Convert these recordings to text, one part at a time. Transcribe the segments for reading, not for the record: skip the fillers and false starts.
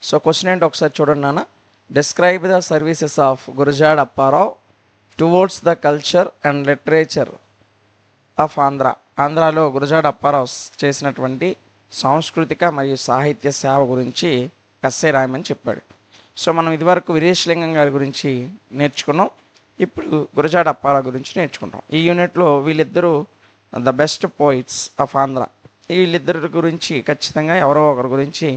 So question ఏంటి ఒకసారి చూడండి నాన్న. Describe the services of Gurajada Apparao towards the culture and literature of Andhra. ఆంధ్రాలో గురజాడ అప్పారావు చేసినటువంటి సాంస్కృతిక మరియు సాహిత్య సేవ గురించి ఎస్సే రాయమని చెప్పాడు. సో మనం ఇదివరకు వీరేశలింగం గారి గురించి నేర్చుకున్నాం. ఇప్పుడు గురజాడ అప్పారావు గురించి నేర్చుకుంటాం. ఈ యూనిట్లో వీళ్ళిద్దరూ the best poets of Andhra. వీళ్ళిద్దరి గురించి ఖచ్చితంగా ఎవరో ఒకరి గురించి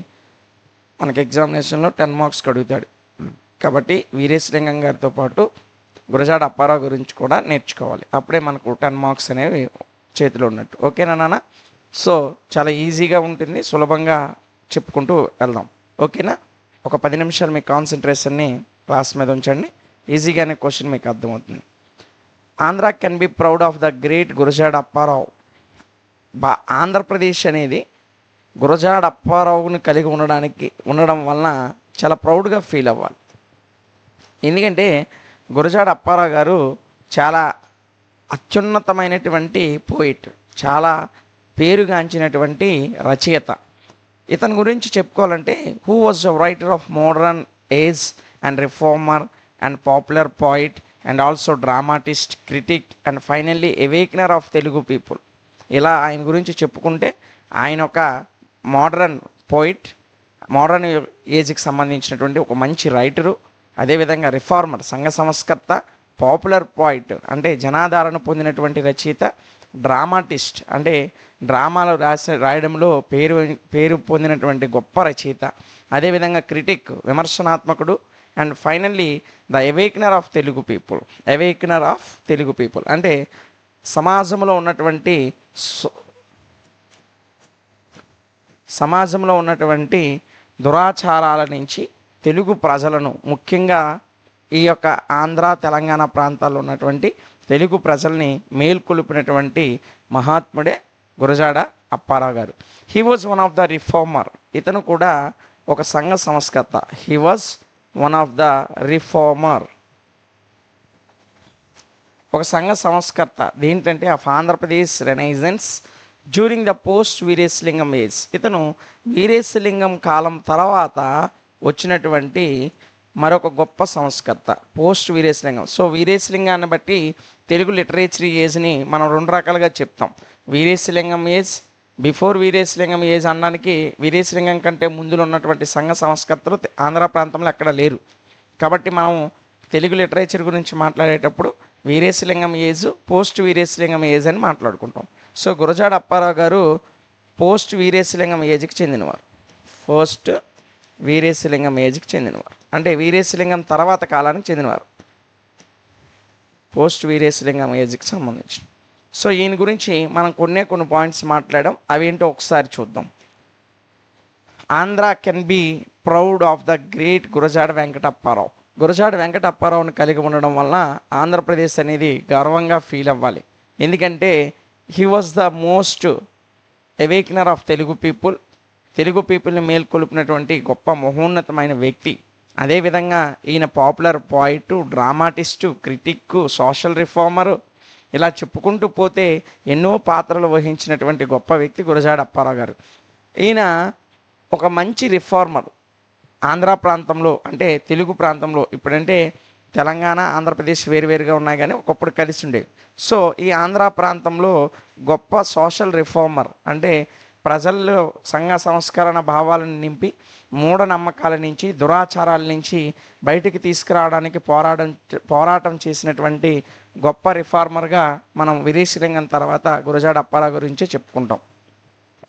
మనకి ఎగ్జామినేషన్లో 10 మార్క్స్కి అడుగుతాడు. కాబట్టి వీరేశలింగం గారితో పాటు గురజాడ అప్పారావు గురించి కూడా నేర్చుకోవాలి. అప్పుడే మనకు 10 మార్క్స్ అనేవి చేతిలో ఉన్నట్టు. ఓకేనా నాన్న? సో చాలా ఈజీగా ఉంటుంది, సులభంగా చెప్పుకుంటూ వెళ్దాం. ఓకేనా? ఒక 10 నిమిషాలు మీ కాన్సన్ట్రేషన్ని క్లాస్ మీద ఉంచండి. ఈజీగానే క్వశ్చన్ మీకు అర్థమవుతుంది. Andhra can be proud of the great Gurajada Apparao. Andhra Pradesh అనేది గురజాడ అప్పారావుని కలిగి ఉండడం వలన చాలా ప్రౌడ్గా ఫీల్ అవ్వాలి. ఎందుకంటే గురజాడ అప్పారావు గారు చాలా అత్యున్నతమైనటువంటి పోయిట్, చాలా పేరుగాంచినటువంటి రచయిత. ఇతని గురించి చెప్పుకోవాలంటే who was the writer of modern age and reformer and popular poet and also dramatist, critic and finally awakener of Telugu people. ఇలా ఆయన గురించి చెప్పుకుంటే ఆయన ఒక మోడర్న్ పోయిట్, మోడర్న్ ఏజ్కి సంబంధించినటువంటి ఒక మంచి రైటరు, అదేవిధంగా రిఫార్మర్ సంఘ సంస్కర్త, పాపులర్ పోయిట్ అంటే జనాదరణ పొందినటువంటి రచయిత, డ్రామాటిస్ట్ అంటే డ్రామాలు రాయడంలో పేరు పొందినటువంటి గొప్ప రచయిత, అదేవిధంగా క్రిటిక్ విమర్శనాత్మకుడు, and finally the awakener of Telugu people. Awakener of Telugu people అంటే సమాజంలో ఉన్నటువంటి దురాచారాల నుంచి తెలుగు ప్రజలను, ముఖ్యంగా ఈ యొక్క ఆంధ్ర తెలంగాణ ప్రాంతాల్లో ఉన్నటువంటి తెలుగు ప్రజల్ని మేల్కొల్పినటువంటి మహాత్ముడే Gurajada Apparao garu. He was one of the reformer. ఇతను కూడా ఒక సంఘ సంస్కర్త. He was one of the reformer, ఒక సంఘ సంస్కర్త. దేంటంటే of Andhra Pradesh renaissance during the post Veeresalingam age. ఇతను వీరేశలింగం కాలం తర్వాత వచ్చినటువంటి మరొక గొప్ప సంస్కర్త, పోస్ట్ వీరేశలింగం. సో వీరేశలింగాన్ని బట్టి తెలుగు లిటరేచర్ ఏజ్ని మనం 2 రకాలుగా చెప్తాం. Veeresalingam age, before Veeresalingam age అనడానికి వీరేశలింగం కంటే ముందులో ఉన్నటువంటి సంఘ సంస్కర్తలు ఆంధ్ర ప్రాంతంలో ఎక్కడ లేరు. కాబట్టి మనం తెలుగు లిటరేచర్ గురించి మాట్లాడేటప్పుడు Veeresalingam age, post Veeresalingam age అని మాట్లాడుకుంటాం. సో గురజాడ అప్పారావు గారు పోస్ట్ వీరేశలింగం ఏజ్కి చెందినవారు. పోస్ట్ వీరేశలింగం ఏజ్కి చెందినవారు అంటే వీరేశలింగం తర్వాత కాలానికి చెందినవారు, పోస్ట్ వీరేశలింగం ఏజ్కి సంబంధించి. సో ఈయన గురించి మనం కొన్ని పాయింట్స్ మాట్లాడాం. అవేంటో ఒకసారి చూద్దాం. Andhra can be proud of the great Gurajada Venkata Apparao. Gurajada Venkata అప్పారావుని కలిగి ఉండడం వలన ఆంధ్రప్రదేశ్ అనేది గర్వంగా ఫీల్ అవ్వాలి. ఎందుకంటే he was the most awakener of Telugu people. Telugu పీపుల్ని మేల్కొల్పినటువంటి గొప్ప మహోన్నతమైన వ్యక్తి. అదేవిధంగా ఈయన popular poet, dramatist, critic, social reformer, ఇలా చెప్పుకుంటూ పోతే ఎన్నో పాత్రలు వహించినటువంటి గొప్ప వ్యక్తి గురజాడ అప్పారావు గారు. ఈయన ఒక మంచి రిఫార్మర్. ఆంధ్ర ప్రాంతంలో అంటే తెలుగు ప్రాంతంలో, ఇప్పుడంటే తెలంగాణ ఆంధ్రప్రదేశ్ వేరువేరుగా ఉన్నాయి కానీ ఒకప్పుడు కలిసి ఉండేవి. సో ఈ ఆంధ్ర ప్రాంతంలో గొప్ప సోషల్ రిఫార్మర్ అంటే ప్రజల్లో సంఘ సంస్కరణ భావాలను నింపి మూఢనమ్మకాల నుంచి, దురాచారాల నుంచి బయటికి తీసుకురావడానికి పోరాటం చేసినటువంటి గొప్ప రిఫార్మర్గా మనం వీరేశలింగం తర్వాత గురజాడ అప్పారావు గురించి చెప్పుకుంటాం.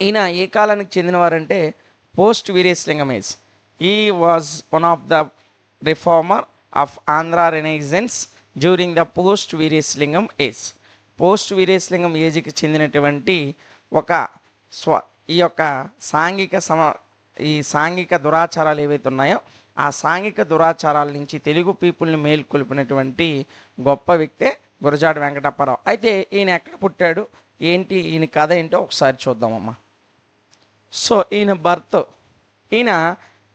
ఈయన ఏ కాలానికి చెందినవారంటే post Veeresalingam age. He was one of the reformer of Andhra renaissance during the post Veeresalingam age. Post Veeresalingam ఏజ్కి చెందినటువంటి ఈ యొక్క సాంఘిక దురాచారాలు ఏవైతే ఉన్నాయో ఆ సాంఘిక దురాచారాల నుంచి తెలుగు పీపుల్ని మేల్కొల్పినటువంటి గొప్ప వ్యక్తే గురజాడ వెంకట అప్పారావు. అయితే ఈయన ఎక్కడ పుట్టాడు, ఏంటి ఈయన కథ ఏంటో ఒకసారి చూద్దామమ్మా. సో ఈయన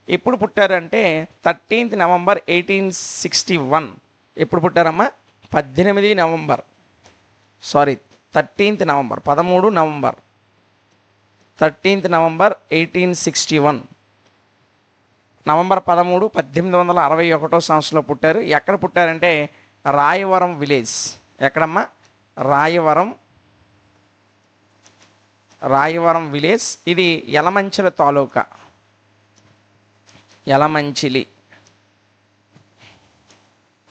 ఎప్పుడు పుట్టారంటే 13th నవంబర్ 1861. ఎప్పుడు పుట్టారమ్మా? 13th November 13th November 1861 November 13, 1861 సంవత్సరంలో పుట్టారు. ఎక్కడ పుట్టారంటే రాయవరం విలేజ్. ఎక్కడమ్మా? రాయవరం విలేజ్. ఇది యలమంచిలి తాలూకా.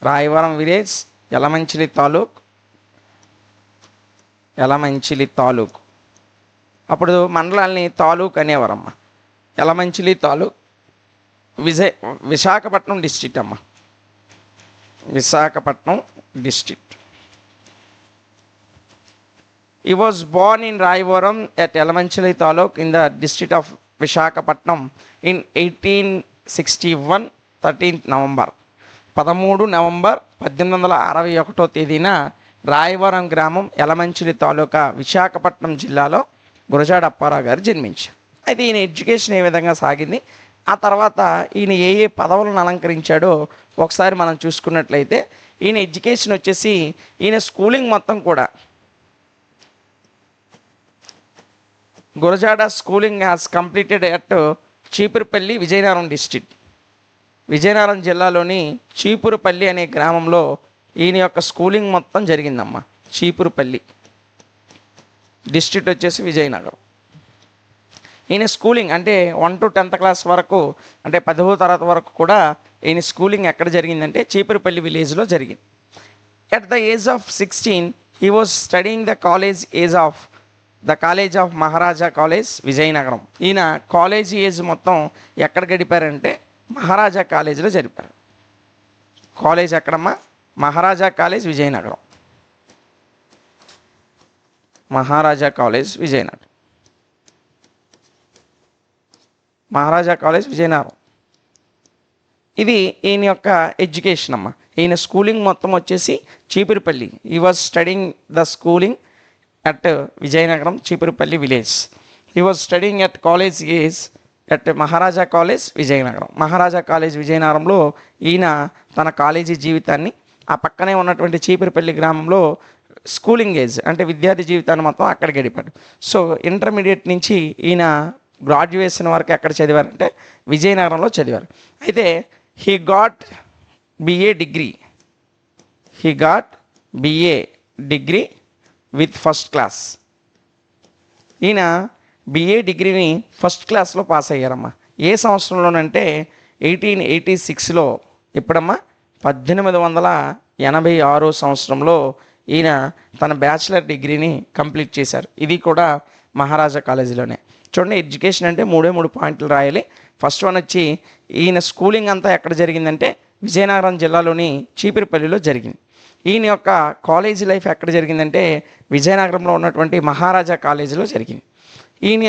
రాయవరం విలేజ్, యలమంచిలి తాలూక్. అప్పుడు మండలాల్ని తాలూక్ అనేవారమ్మ. యలమంచిలి తాలూక్, విశాఖపట్నం డిస్ట్రిక్ట్ అమ్మ. Visakhapatnam district. He was born in Raivaram at Yalamanchili Taluk in the district of Visakhapatnam in 1861, 13th November. 13 November 1861 తేదీన రాయవరం గ్రామం, యలమంచిలి తాలూకా, విశాఖపట్నం జిల్లాలో గురజాడ అప్పారావు గారు జన్మించారు. అయితే ఈయన ఎడ్యుకేషన్ ఏ విధంగా సాగింది, ఆ తర్వాత ఈయన ఏ పదవులను అలంకరించాడో ఒకసారి మనం చూసుకున్నట్లయితే, ఈయన ఎడ్యుకేషన్ వచ్చేసి ఈయన స్కూలింగ్ మొత్తం కూడా Gurajada schooling has completed at Cheepurupalli, Vizianagaram district. Vizianagaram జిల్లాలోని చీపురుపల్లి అనే గ్రామంలో ఈయన యొక్క స్కూలింగ్ మొత్తం జరిగిందమ్మా. చీపురుపల్లి డిస్ట్రిక్ట్ వచ్చేసి విజయనగరం. ఈయన స్కూలింగ్ అంటే 1 to 10th క్లాస్ వరకు, అంటే 10వ తరగతి వరకు కూడా ఈయన స్కూలింగ్ ఎక్కడ జరిగిందంటే చీపురుపల్లి విలేజ్లో జరిగింది. At the age of 16 he was studying the college of Maharaja college, Vizianagaram. ఈయన కాలేజీ ఏజ్ మొత్తం ఎక్కడ గడిపారంటే మహారాజా కాలేజీలో జరిపారు. కాలేజ్ ఎక్కడమ్మా? మహారాజా కాలేజ్, విజయనగరం. మహారాజా కాలేజ్ విజయనగరం. ఇది ఈయన యొక్క ఎడ్యుకేషన్ అమ్మ. ఈయన స్కూలింగ్ మొత్తం వచ్చేసి చీపురుపల్లి. ఈ was studying the schooling at Vizianagaram, Cheepurupalli village. He was studying at college age at Maharaja college, Vizianagaram. Maharaja college విజయనగరంలో ఈయన తన కాలేజీ జీవితాన్ని, ఆ పక్కనే ఉన్నటువంటి చీపురుపల్లి గ్రామంలో స్కూలింగ్ ఏజ్ అంటే విద్యార్థి జీవితాన్ని మొత్తం అక్కడ గడిపాడు. సో ఇంటర్మీడియట్ నుంచి ఈయన గ్రాడ్యుయేషన్ వరకు ఎక్కడ చదివారంటే విజయనగరంలో చదివారు. అయితే he got BA degree with first class. ఈయన బిఏ డిగ్రీని ఫస్ట్ క్లాస్లో పాస్ అయ్యారమ్మా. ఏ సంవత్సరంలోనంటే 1886లో. ఎప్పుడమ్మా? 1886 సంవత్సరంలో ఈయన తన బ్యాచిలర్ డిగ్రీని కంప్లీట్ చేశారు. ఇది కూడా మహారాజా కాలేజీలోనే. చూడండి, ఎడ్యుకేషన్ అంటే 3 పాయింట్లు రాయాలి. ఫస్ట్ వన్ వచ్చి ఈయన స్కూలింగ్ అంతా ఎక్కడ జరిగిందంటే విజయనగరం జిల్లాలోని చీపురుపల్లిలో జరిగింది. ఈయన యొక్క కాలేజీ లైఫ్ ఎక్కడ జరిగిందంటే విజయనగరంలో ఉన్నటువంటి మహారాజా కాలేజీలో జరిగింది. ఈయన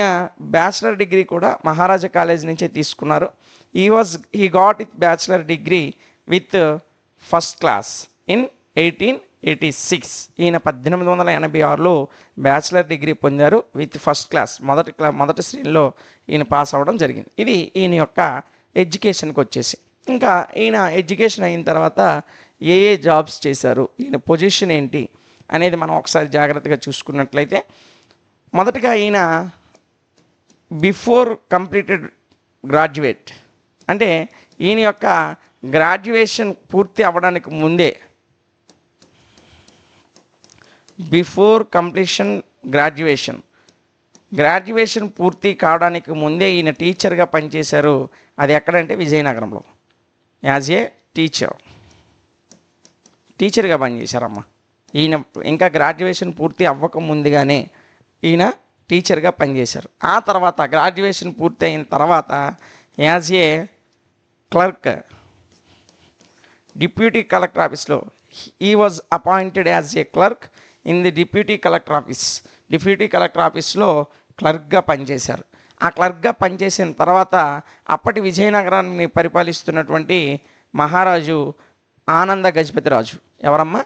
బ్యాచిలర్ డిగ్రీ కూడా మహారాజా కాలేజ్ నుంచే తీసుకున్నారు. He got it bachelor degree with first class in 1886. ఈయన 1886లో బ్యాచిలర్ డిగ్రీ పొందారు విత్ ఫస్ట్ క్లాస్. మొదటి శ్రేణిలో ఈయన పాస్ అవ్వడం జరిగింది. ఇది ఈయన యొక్క ఎడ్యుకేషన్కి వచ్చేసి. ఇంకా ఈయన ఎడ్యుకేషన్ అయిన తర్వాత ఏ జాబ్స్ చేశారు, ఈయన పొజిషన్ ఏంటి అనేది మనం ఒకసారి జాగ్రత్తగా చూసుకున్నట్లయితే, మొదటగా ఈయన బిఫోర్ కంప్లీటెడ్ గ్రాడ్యుయేట్ అంటే ఈయన యొక్క గ్రాడ్యుయేషన్ పూర్తి అవ్వడానికి ముందే, బిఫోర్ కంప్లీషన్ గ్రాడ్యుయేషన్ పూర్తి కావడానికి ముందే ఈయన టీచర్గా పనిచేశారు. అది ఎక్కడంటే విజయనగరంలో యాజ్ ఏ టీచర్గా పనిచేశారమ్మా. ఈయన ఇంకా గ్రాడ్యుయేషన్ పూర్తి అవ్వక ముందుగానే ఈయన టీచర్గా పనిచేశారు. ఆ తర్వాత గ్రాడ్యుయేషన్ పూర్తి అయిన తర్వాత as a clerk, deputy collector ఆఫీస్లో he was appointed as a clerk in the deputy collector ఆఫీస్లో క్లర్క్గా పనిచేశారు. ఆ క్లర్క్గా పనిచేసిన తర్వాత అప్పటి విజయనగరాన్ని పరిపాలిస్తున్నటువంటి మహారాజు ఆనంద గజపతిరాజు. ఎవరమ్మా?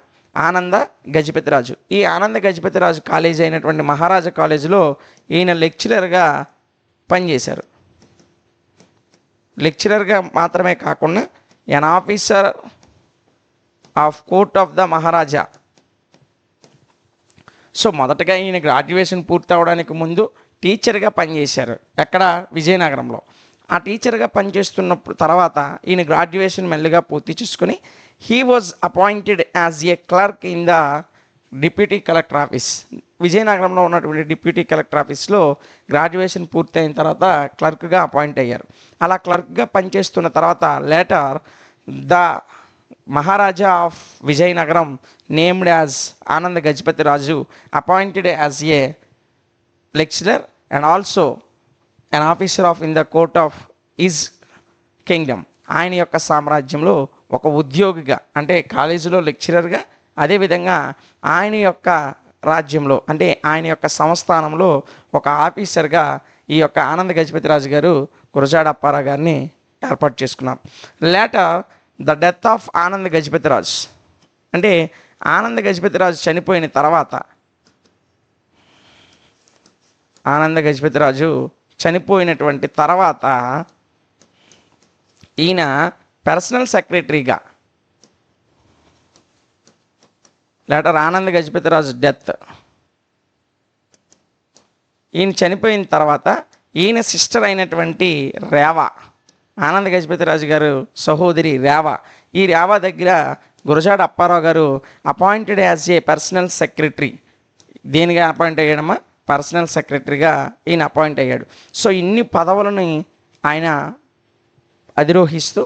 ఆనంద గజపతిరాజు. ఈ ఆనంద గజపతిరాజు కాలేజీ అయినటువంటి మహారాజా కాలేజీలో ఈయన లెక్చరర్గా పనిచేశారు. లెక్చరర్గా మాత్రమే కాకుండా ఎన్ officer of court of the Maharaja. So మొదటగా ఈయన గ్రాడ్యుయేషన్ పూర్తి అవడానికి ముందు టీచర్గా పనిచేశారు. ఎక్కడ? విజయనగరంలో. ఆ టీచర్గా పనిచేస్తున్నప్పుడు తర్వాత ఈయన గ్రాడ్యుయేషన్ మెల్లిగా పూర్తి చేసుకుని he was appointed as a clerk in the deputy collector office. విజయనగరంలో ఉన్నటువంటి డిప్యూటీ కలెక్టర్ ఆఫీస్లో గ్రాడ్యుయేషన్ పూర్తయిన తర్వాత క్లర్క్గా అపాయింట్ అయ్యారు. అలా క్లర్క్గా పనిచేస్తున్న తర్వాత later the maharaja of Vizianagaram named as Ananda Gajapathi Raju appointed as a lecturer and also an officer of in the court of his kingdom. ఆయన యొక్క సామ్రాజ్యంలో ఒక ఉద్యోగిగా అంటే కాలేజీలో లెక్చరర్గా, అదేవిధంగా ఆయన యొక్క రాజ్యంలో అంటే ఆయన యొక్క సంస్థానంలో ఒక ఆఫీసర్గా ఈ యొక్క ఆనంద గజపతి రాజు గారు గురజాడ అప్పారావు గారిని ఏర్పాటు చేసుకున్నారు. లేటర్ ద డెత్ ఆఫ్ ఆనంద గజపతి రాజు అంటే ఆనంద గజపతి రాజు చనిపోయిన తర్వాత ఆనంద గజపతి రాజు చనిపోయినటువంటి తర్వాత ఈయన పర్సనల్ సెక్రటరీగా లేటర్ ఆనంద గజపతి రాజు డెత్, ఈయన చనిపోయిన తర్వాత ఈయన సిస్టర్ అయినటువంటి రేవ, ఆనంద గజపతి రాజు గారు సహోదరి రేవ, ఈ రేవ దగ్గర Gurajada Apparao garu appointed as a personal secretary. దేనిగా అపాయింట్ అయ్యాడమ్మా? పర్సనల్ సెక్రటరీగా ఈయన అపాయింట్ అయ్యాడు. సో ఇన్ని పదవులను ఆయన అధిరోహిస్తూ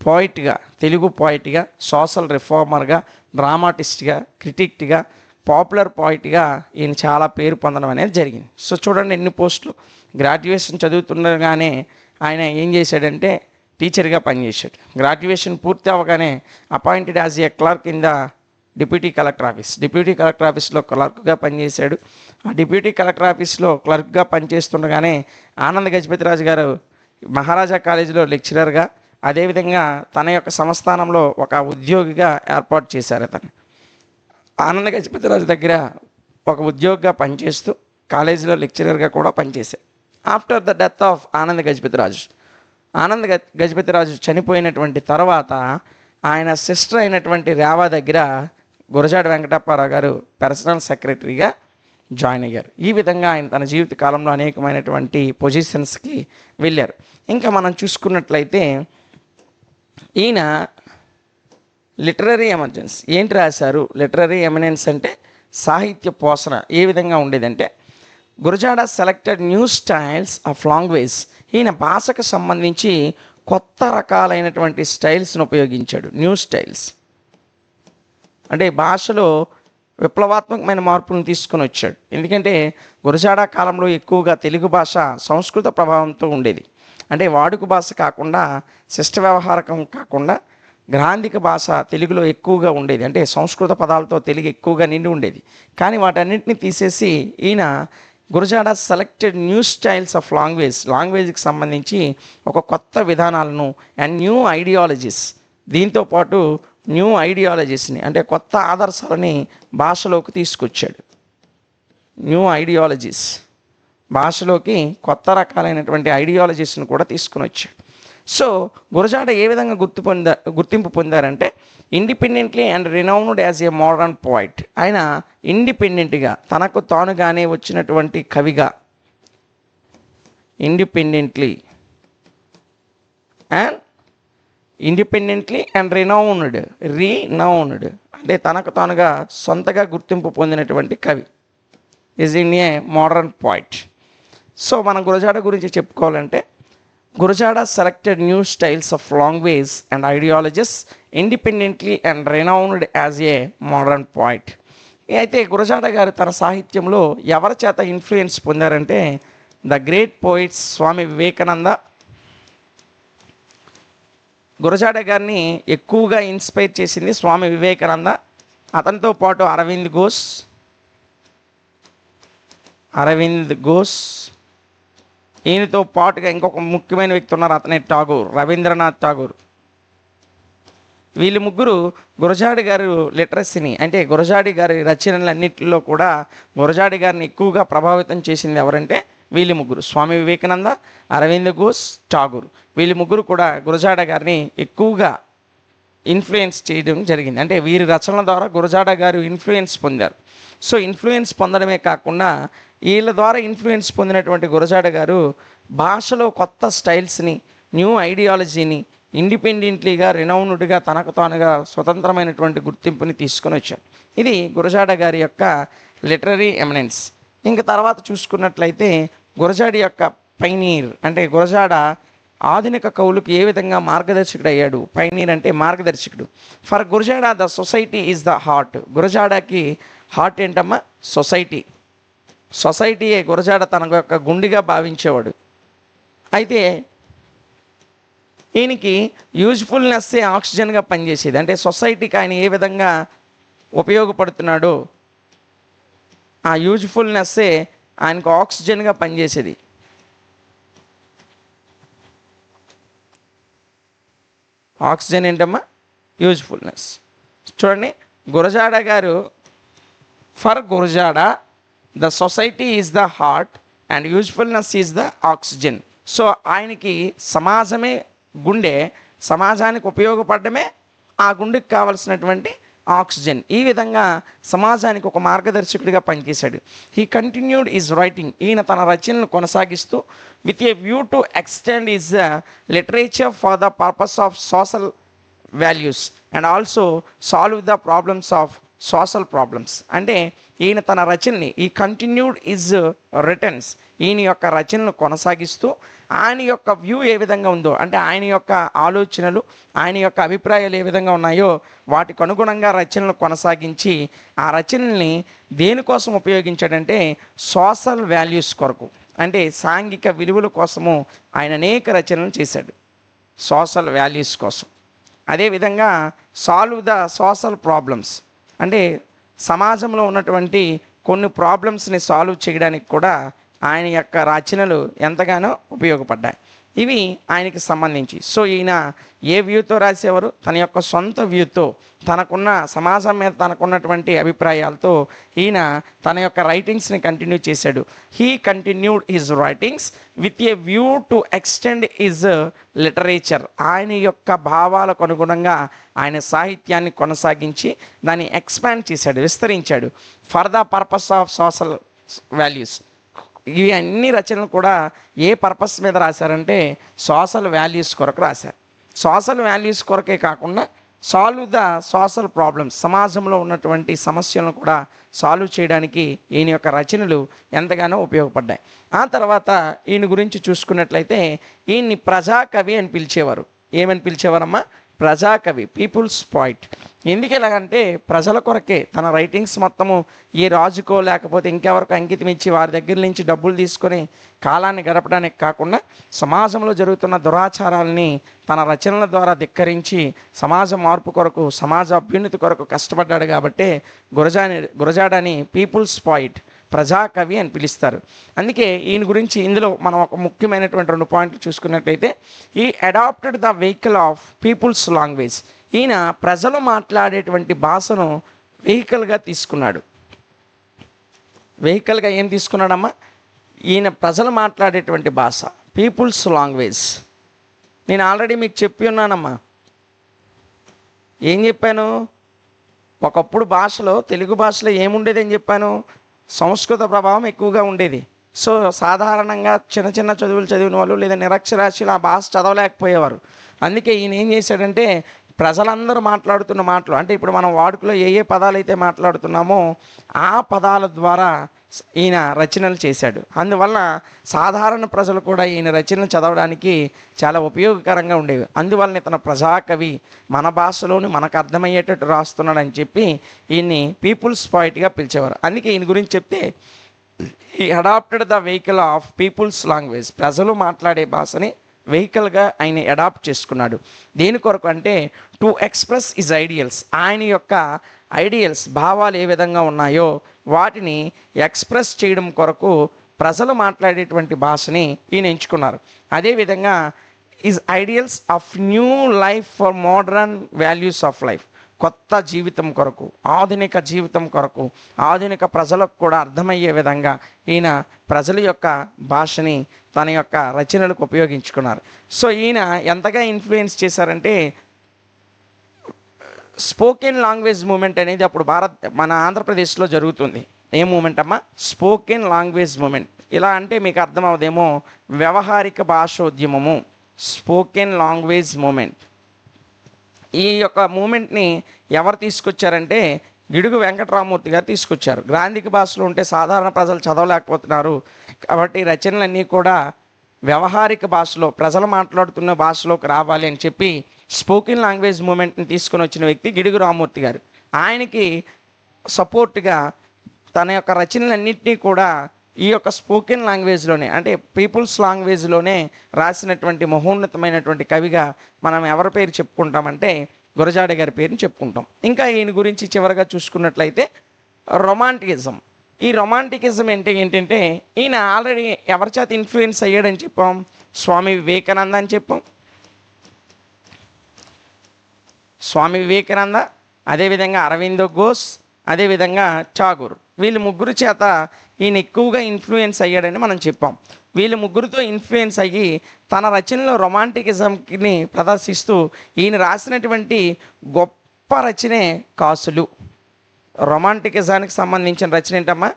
పోయిట్గా, తెలుగు పోయిట్గా, సోషల్ రిఫార్మర్గా, డ్రామాటిస్ట్గా, క్రిటిక్గా, పాపులర్ పోయిట్గా ఈయన చాలా పేరు పొందడం అనేది జరిగింది. సో చూడండి ఎన్ని పోస్టులు. గ్రాడ్యుయేషన్ చదువుతుండగానే ఆయన ఏం చేశాడంటే టీచర్గా పనిచేశాడు. గ్రాడ్యుయేషన్ పూర్తి అవ్వగానే appointed as a clerk in the deputy collector office. Deputy collector ఆఫీస్లో క్లర్క్గా పనిచేశాడు. ఆ డిప్యూటీ కలెక్టర్ ఆఫీస్లో క్లర్క్గా పనిచేస్తుండగానే ఆనంద గజపతి రాజు గారు మహారాజా కాలేజీలో లెక్చరర్గా, అదేవిధంగా తన యొక్క సంస్థానంలో ఒక ఉద్యోగిగా ఏర్పాటు చేశారు. అతను ఆనంద గజపతి రాజు దగ్గర ఒక ఉద్యోగిగా పనిచేస్తూ కాలేజీలో లెక్చరర్గా కూడా పనిచేశారు. ఆఫ్టర్ ద డెత్ ఆఫ్ ఆనంద గజపతి రాజు, ఆనంద గజపతి రాజు చనిపోయినటువంటి తర్వాత ఆయన సిస్టర్ అయినటువంటి రేవా దగ్గర గురజాడ వెంకటప్పారావు గారు పర్సనల్ సెక్రటరీగా జాయిన్ అయ్యారు. ఈ విధంగా ఆయన తన జీవిత కాలంలో అనేకమైనటువంటి పొజిషన్స్కి వెళ్ళారు. ఇంకా మనం చూసుకున్నట్లయితే ఈయన లిటరరీ ఎమర్జెన్స్ ఏంటి రాశారు? లిటరరీ ఎమినెన్స్ అంటే సాహిత్య పోషణ ఏ విధంగా ఉండేదంటే Gurajada selected new styles of language. ఈయన భాషకు సంబంధించి కొత్త రకాలైనటువంటి స్టైల్స్ను ఉపయోగించాడు. న్యూ స్టైల్స్ అంటే భాషలో విప్లవాత్మకమైన మార్పులను తీసుకొని వచ్చాడు. ఎందుకంటే గురజాడ కాలంలో ఎక్కువగా తెలుగు భాష సంస్కృత ప్రభావంతో ఉండేది. అంటే వాడుక భాష కాకుండా, శిష్ట వ్యవహారకం కాకుండా గ్రాంధిక భాష తెలుగులో ఎక్కువగా ఉండేది. అంటే సంస్కృత పదాలతో తెలుగు ఎక్కువగా నిండి ఉండేది. కానీ వాటన్నింటినీ తీసేసి ఈయన Gurajada selected new styles of లాంగ్వేజ్కి సంబంధించి ఒక కొత్త విధానాలను అండ్ న్యూ ఐడియాలజీస్, దీంతోపాటు న్యూ ఐడియాలజీస్ని అంటే కొత్త ఆదర్శాలని భాషలోకి తీసుకొచ్చాడు. న్యూ ఐడియాలజీస్ భాషలోకి కొత్త రకాలైనటువంటి ఐడియాలజీస్ని కూడా తీసుకుని వచ్చాడు. సో గురజాడ ఏ విధంగా గుర్తింపు పొందారంటే independently and renowned as a modern poet. ఆయన ఇండిపెండెంట్గా తనకు తానుగానే వచ్చినటువంటి కవిగా, ఇండిపెండెంట్లీ అండ్ రినౌన్డ్ అంటే తనకు తానుగా సొంతగా గుర్తింపు పొందినటువంటి కవి. Is in a modern poet. So మనం గురజాడ గురించి చెప్పుకోవాలంటే Gurajada selected new styles of language and ideologies independently and renowned as a modern poet. అయితే గురజాడ గారు తన సాహిత్యంలో ఎవరి చేత ఇన్ఫ్లుయెన్స్ పొందారంటే the great poets Swami Vivekananda. Gurajada garu ఎక్కువగా ఇన్స్పైర్ చేసింది స్వామి వివేకానంద. అతనితో పాటు అరవింద్ ఘోష్, ఈయనతో పాటుగా ఇంకొక ముఖ్యమైన వ్యక్తి ఉన్నారు, అతనే రవీంద్రనాథ్ ఠాగూర్. వీళ్ళు ముగ్గురు గురజాడి గారి లిటరసీని అంటే గురజాడి గారి రచనలన్నింటిలో కూడా గురజాడి గారిని ఎక్కువగా ప్రభావితం చేసింది ఎవరంటే వీళ్ళు ముగ్గురు, స్వామి వివేకానంద, అరవింద్ ఘోష్, ఠాగూర్. వీళ్ళు ముగ్గురు కూడా గురజాడ గారిని ఎక్కువగా ఇన్ఫ్లుయెన్స్ చేయడం జరిగింది. అంటే వీరి రచనల ద్వారా గురజాడ గారు ఇన్ఫ్లుయెన్స్ పొందారు. సో ఇన్ఫ్లుయెన్స్ పొందడమే కాకుండా వీళ్ళ ద్వారా ఇన్ఫ్లుయెన్స్ పొందినటువంటి గురజాడ గారు భాషలో కొత్త స్టైల్స్ని, న్యూ ఐడియాలజీని, ఇండిపెండెంట్లీగా రినౌన్డ్గా తనకు తానుగా స్వతంత్రమైనటువంటి గుర్తింపుని తీసుకొని వచ్చాడు. ఇది గురజాడ గారి యొక్క లిటరరీ ఎమినెన్స్. ఇంక తర్వాత చూసుకున్నట్లయితే గురజాడ యొక్క పైనీర్ అంటే గురజాడ ఆధునిక కవులకు ఏ విధంగా మార్గదర్శకుడు అయ్యాడు. పైనీర్ అంటే మార్గదర్శకుడు. For Gurajada the society is the heart. గురజాడకి హార్ట్ ఏంటమ్మా? సొసైటీయే గురజాడ తన యొక్క గుండెగా భావించేవాడు. అయితే ఈయనకి యూజ్ఫుల్నెస్సే ఆక్సిజన్గా పనిచేసేది. అంటే సొసైటీకి ఆయన ఏ విధంగా ఉపయోగపడుతున్నాడో ఆ యూజ్ఫుల్నెస్సే ఆయనకు ఆక్సిజన్గా పనిచేసేది. ఆక్సిజన్ ఏంటమ్మా? యూజ్ఫుల్నెస్. చూడండి, Gurajada garu for Gurajada the society is the heart and usefulness is the oxygen. So ఆయనకి సమాజమే గుండె, సమాజానికి ఉపయోగపడమే ఆ గుండెకి కావలసినటువంటి ఆక్సిజన్. ఈ విధంగా సమాజానికి ఒక మార్గదర్శకుడిగా పనిచేశాడు. He continued is writing. ఈయన తన రచనలను కొనసాగిస్తూ with a view to extend is literature for the purpose of social values and also solve the problems of social problems. అంటే ఈయన తన రచనని ఈ కంటిన్యూడ్ ఈజ్ రిటర్న్స్, ఈయన యొక్క రచనను కొనసాగిస్తూ ఆయన యొక్క వ్యూ ఏ విధంగా ఉందో, అంటే ఆయన యొక్క ఆలోచనలు, ఆయన యొక్క అభిప్రాయాలు ఏ విధంగా ఉన్నాయో వాటికి అనుగుణంగా రచనలు కొనసాగించి ఆ రచనల్ని దేనికోసం ఉపయోగించాడంటే సోషల్ వాల్యూస్ కొరకు, అంటే సాంఘిక విలువల కోసము ఆయన అనేక రచనలు చేశాడు, సోషల్ వాల్యూస్ కోసం. అదేవిధంగా సాల్వ్ ద సోషల్ ప్రాబ్లమ్స్, అంటే సమాజంలో ఉన్నటువంటి కొన్ని ప్రాబ్లమ్స్ని సాల్వ్ చేయడానికి కూడా ఆయన యొక్క రచనలు ఎంతగానో ఉపయోగపడ్డాయి. ఇవి ఆయనకి సంబంధించి. సో ఈయన ఏ వ్యూతో రాసేవారు? తన యొక్క సొంత వ్యూతో, తనకున్న సమాజం మీద తనకున్నటువంటి అభిప్రాయాలతో ఈయన తన యొక్క రైటింగ్స్ని కంటిన్యూ చేశాడు. He continued his writings with a view to extend his literature. ఆయన యొక్క భావాలకు అనుగుణంగా ఆయన సాహిత్యాన్ని కొనసాగించి దాన్ని ఎక్స్పాండ్ చేశాడు, విస్తరించాడు. For the purpose of social values. ఇవి అన్ని రచనలు కూడా ఏ పర్పస్ మీద రాశారంటే సోషల్ వాల్యూస్ కొరకు రాశారు. సోషల్ వాల్యూస్ కొరకే కాకుండా సాల్వ్ ద సోషల్ ప్రాబ్లమ్స్, సమాజంలో ఉన్నటువంటి సమస్యలను కూడా సాల్వ్ చేయడానికి ఈయన యొక్క రచనలు ఎంతగానో ఉపయోగపడ్డాయి. ఆ తర్వాత ఈయన గురించి చూసుకున్నట్లయితే ఈయన్ని ప్రజాకవి అని పిలిచేవారు. ఏమని పిలిచేవారమ్మా? ప్రజాకవి, పీపుల్స్ పోయిట్. ఎందుకు ఎలాగంటే ప్రజల కొరకే తన రైటింగ్స్ మొత్తము ఏ రాజుకో లేకపోతే ఇంకెవరికో అంకితం ఇచ్చి వారి దగ్గర నుంచి డబ్బులు తీసుకొని కాలాన్ని గడపడానికి కాకుండా సమాజంలో జరుగుతున్న దురాచారాలని తన రచనల ద్వారా ధిక్కరించి సమాజ మార్పు కొరకు, సమాజ అభ్యున్నతి కొరకు కష్టపడ్డాడు. కాబట్టి గురజాడని పీపుల్స్ పోయిట్, ప్రజాకవి అని పిలుస్తారు. అందుకే ఈయన గురించి ఇందులో మనం ఒక ముఖ్యమైనటువంటి 2 పాయింట్లు చూసుకున్నట్లయితే, ఈ adapted the vehicle of people's language. ఈయన ప్రజలు మాట్లాడేటువంటి భాషను వెహికల్గా తీసుకున్నాడు. వెహికల్గా ఏం తీసుకున్నాడమ్మా? ఈయన ప్రజలు మాట్లాడేటువంటి భాష, పీపుల్స్ లాంగ్వేజ్. నేను ఆల్రెడీ మీకు చెప్పి ఉన్నానమ్మా. ఏం చెప్పాను? ఒకప్పుడు భాషలో, తెలుగు భాషలో ఏముండేదని చెప్పాను? సంస్కృత ప్రభావం ఎక్కువగా ఉండేది. సో సాధారణంగా చిన్న చిన్న చదువులు చదివిన వాళ్ళు లేదా నిరక్షరాస్యులు ఆ భాష చదవలేకపోయేవారు. అందుకే ఈయన ఏం చేశాడంటే ప్రజలందరూ మాట్లాడుతున్న మాటలు, అంటే ఇప్పుడు మనం వాడుకలో ఏ ఏ పదాలు అయితే మాట్లాడుతున్నామో ఆ పదాల ద్వారా ఈయన రచనలు చేశాడు. అందువల్ల సాధారణ ప్రజలు కూడా ఈయన రచనలు చదవడానికి చాలా ఉపయోగకరంగా ఉండేవి. అందువల్ల ఇతను ప్రజాకవి, మన భాషలోని మనకు అర్థమయ్యేటట్టు రాస్తున్నాడని చెప్పి ఈయన్ని పీపుల్స్ పోయిట్గా పిలిచేవారు. అందుకే ఈయన గురించి చెప్తే ఈ adapted the vehicle of people's language, ప్రజలు మాట్లాడే భాషని వెహికల్గా ఆయన అడాప్ట్ చేసుకున్నాడు. దేని కొరకు అంటే టు ఎక్స్ప్రెస్ హిజ్ ఐడియల్స్. ఆయన యొక్క ఐడియల్స్, భావాలు ఏ విధంగా ఉన్నాయో వాటిని ఎక్స్ప్రెస్ చేయడం కొరకు ప్రజలు మాట్లాడేటువంటి భాషని ఈయన ఎంచుకున్నారు. అదేవిధంగా is ideals of new life for modern values of life. కొత్త జీవితం కొరకు, ఆధునిక జీవితం కొరకు, ఆధునిక ప్రజలకు కూడా అర్థమయ్యే విధంగా ఈయన ప్రజల యొక్క భాషని తన యొక్క రచనలకు ఉపయోగించుకున్నారు. సో ఈయన ఎంతగా ఇన్ఫ్లుయెన్స్ చేశారంటే స్పోకెన్ లాంగ్వేజ్ మూమెంట్ అనేది అప్పుడు మన ఆంధ్రప్రదేశ్లో జరుగుతుంది. ఏ మూమెంట్ అమ్మా? Spoken language movement. ఇలా అంటే మీకు అర్థం అవుదేమో, వ్యవహారిక భాషోద్యమము, స్పోకెన్ లాంగ్వేజ్ మూమెంట్. ఈ యొక్క మూమెంట్ని ఎవరు తీసుకొచ్చారంటే గిడుగు వెంకటరామూర్తి గారు తీసుకొచ్చారు. గ్రాంధిక భాషలో ఉంటే సాధారణ ప్రజలు చదవలేకపోతున్నారు కాబట్టి రచనలన్నీ కూడా వ్యవహారిక భాషలో, ప్రజలు మాట్లాడుతున్న భాషలోకి రావాలి అని చెప్పి స్పోకెన్ లాంగ్వేజ్ మూమెంట్ని తీసుకొని వచ్చిన వ్యక్తి గిడుగు రామూర్తి గారు. ఆయనకి సపోర్ట్గా తన యొక్క రచనలన్నింటినీ కూడా ఈ యొక్క స్పోకెన్ లాంగ్వేజ్లోనే, అంటే పీపుల్స్ లాంగ్వేజ్లోనే రాసినటువంటి మహోన్నతమైనటువంటి కవిగా మనం ఎవరి పేరు చెప్పుకుంటామంటే గురజాడ గారి పేరుని చెప్పుకుంటాం. ఇంకా ఈయన గురించి చివరిగా చూసుకున్నట్లయితే రొమాంటికిజం. ఈ రొమాంటికిజం ఏంటంటే ఈయన ఆల్రెడీ ఎవరి చేత ఇన్ఫ్లుయెన్స్ అయ్యాడని చెప్పాం? స్వామి వివేకానంద అని చెప్పాం. స్వామి వివేకానంద, అదేవిధంగా అరవిందో ఘోష్, అదేవిధంగా ఠాగూర్, వీళ్ళు ముగ్గురు చేత ఈయన ఎక్కువగా ఇన్ఫ్లుయెన్స్ అయ్యాడని మనం చెప్పాం. వీళ్ళు ముగ్గురితో ఇన్ఫ్లుయెన్స్ అయ్యి తన రచనలో రొమాంటికిజంని ప్రదర్శిస్తూ ఈయన రాసినటువంటి గొప్ప రచనే కాసులు. రొమాంటికిజానికి సంబంధించిన రచన ఏంటమ్మా?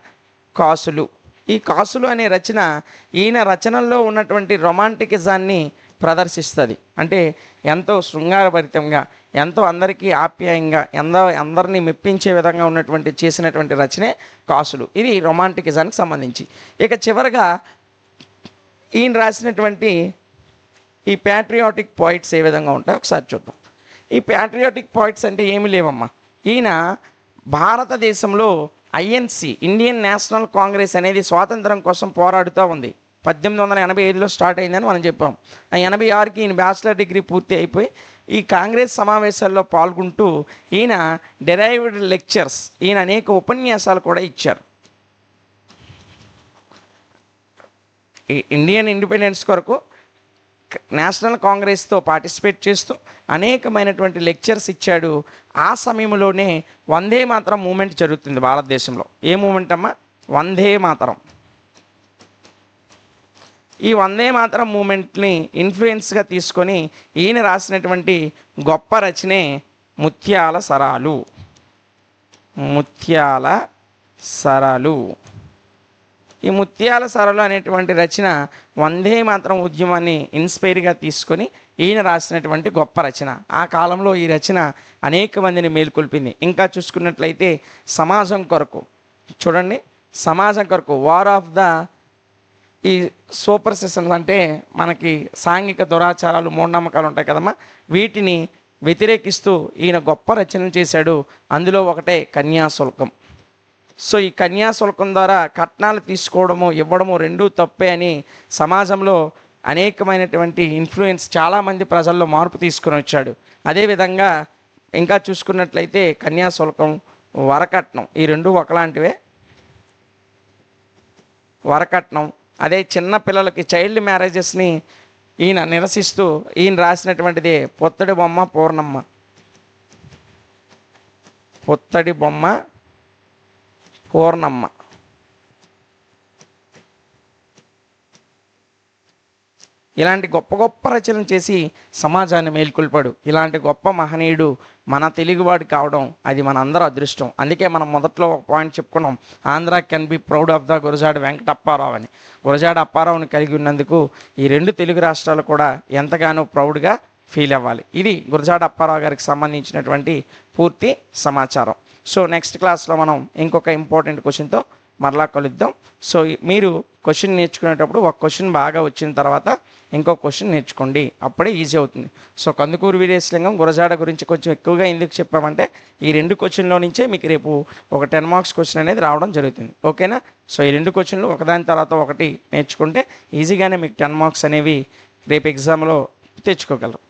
కాసులు. ఈ కాసులు అనే రచన ఈయన రచనల్లో ఉన్నటువంటి రొమాంటికిజాన్ని ప్రదర్శిస్తుంది. అంటే ఎంతో శృంగారభరితంగా, ఎంతో అందరికీ ఆప్యాయంగా, అందరినీ మెప్పించే విధంగా ఉన్నటువంటి చేసినటువంటి రచనే కాసులు. ఇది రొమాంటికిజానికి సంబంధించి. ఇక చివరగా ఈయన రాసినటువంటి ఈ ప్యాట్రియాటిక్ పాయిట్స్ ఏ విధంగా ఉంటాయో ఒకసారి చూద్దాం. ఈ ప్యాట్రియాటిక్ పాయిట్స్ అంటే ఏమి లేవమ్మా, ఈయన భారతదేశంలో ఐఎన్సి, ఇండియన్ నేషనల్ కాంగ్రెస్ అనేది స్వాతంత్రం కోసం పోరాడుతూ ఉంది. 1885లో స్టార్ట్ అయిందని మనం చెప్పాం. 86కి ఈయన బ్యాచిలర్ డిగ్రీ పూర్తి అయిపోయి ఈ కాంగ్రెస్ సమావేశాల్లో పాల్గొంటూ ఈయన డెరైవ్డ్ లెక్చర్స్, ఈయన అనేక ఉపన్యాసాలు కూడా ఇచ్చారు. ఈ ఇండియన్ ఇండిపెండెన్స్ కొరకు నేషనల్ కాంగ్రెస్తో పార్టిసిపేట్ చేస్తూ అనేకమైనటువంటి లెక్చర్స్ ఇచ్చాడు. ఆ సమయంలోనే వందే మాతరం మూమెంట్ జరుగుతుంది భారతదేశంలో. ఏ మూమెంట్ అమ్మా? వందే మాతరం. ఈ వందే మాతరం మూమెంట్ని ఇన్ఫ్లుయెన్స్గా తీసుకొని ఈయన రాసినటువంటి గొప్ప రచనే ముత్యాల సరాలు. ముత్యాల సరాలు. ఈ ముత్యాల సరలు అనేటువంటి రచన వందే మాతరం ఉద్యమాన్ని ఇన్స్పైర్గా తీసుకొని ఈయన రాసినటువంటి గొప్ప రచన. ఆ కాలంలో ఈ రచన అనేక మందిని మేల్కొల్పింది. ఇంకా చూసుకున్నట్లయితే సమాజం కొరకు చూడండి, సమాజం కొరకు వార్ ఆఫ్ ద ఈ సూపర్ సెషన్స్, అంటే మనకి సాంఘిక దురాచారాలు, మూఢనమ్మకాలు ఉంటాయి కదమ్మా, వీటిని వ్యతిరేకిస్తూ ఈయన గొప్ప రచనలు చేశాడు. అందులో ఒకటే కన్యాశుల్కం. సో ఈ కన్యాశుల్కం ద్వారా కట్నాలు తీసుకోవడము, ఇవ్వడము రెండూ తప్పే అని సమాజంలో అనేకమైనటువంటి ఇన్ఫ్లుయెన్స్, చాలామంది ప్రజల్లో మార్పు తీసుకొని వచ్చాడు. అదేవిధంగా ఇంకా చూసుకున్నట్లయితే కన్యాశుల్కం, వరకట్నం, ఈ రెండు ఒకలాంటివే. వరకట్నం, అదే చిన్న పిల్లలకి చైల్డ్ మ్యారేజెస్ని ఈయన నిరసిస్తూ ఈయన రాసినటువంటిది పొత్తడి బొమ్మ పూర్ణమ్మ. పొత్తడి బొమ్మ పూర్ణమ్మ. ఇలాంటి గొప్ప గొప్ప రచనలు చేసి సమాజాన్ని మేల్కొల్పాడు. ఇలాంటి గొప్ప మహనీయుడు మన తెలుగువాడు కావడం అది మన అందరూ అదృష్టం. అందుకే మనం మొదట్లో ఒక పాయింట్ చెప్పుకున్నాం, Andhra can be proud of the Gurajada Venkata Apparao అని. గురజాడ అప్పారావుని కలిగి ఉన్నందుకు ఈ రెండు తెలుగు రాష్ట్రాలు కూడా ఎంతగానో ప్రౌడ్గా ఫీల్ అవ్వాలి. ఇది గురజాడ అప్పారావు గారికి సంబంధించినటువంటి పూర్తి సమాచారం. సో నెక్స్ట్ క్లాస్లో మనం ఇంకొక ఇంపార్టెంట్ క్వశ్చన్తో మరలా కలుద్దాం. సో మీరు క్వశ్చన్ నేర్చుకునేటప్పుడు ఒక క్వశ్చన్ బాగా వచ్చిన తర్వాత ఇంకో క్వశ్చన్ నేర్చుకోండి, అప్పుడే ఈజీ అవుతుంది. సో కందుకూరు వీరేశలింగం గురజాడ గురించి కొంచెం ఎక్కువగా ఎందుకు చెప్పామంటే ఈ రెండు క్వశ్చన్లో నుంచే మీకు రేపు ఒక 10 మార్క్స్ క్వశ్చన్ అనేది రావడం జరుగుతుంది. ఓకేనా? సో ఈ రెండు క్వశ్చన్లు ఒకదాని తర్వాత ఒకటి నేర్చుకుంటే ఈజీగానే మీకు 10 మార్క్స్ అనేవి రేపు ఎగ్జామ్లో తెచ్చుకోగలరు.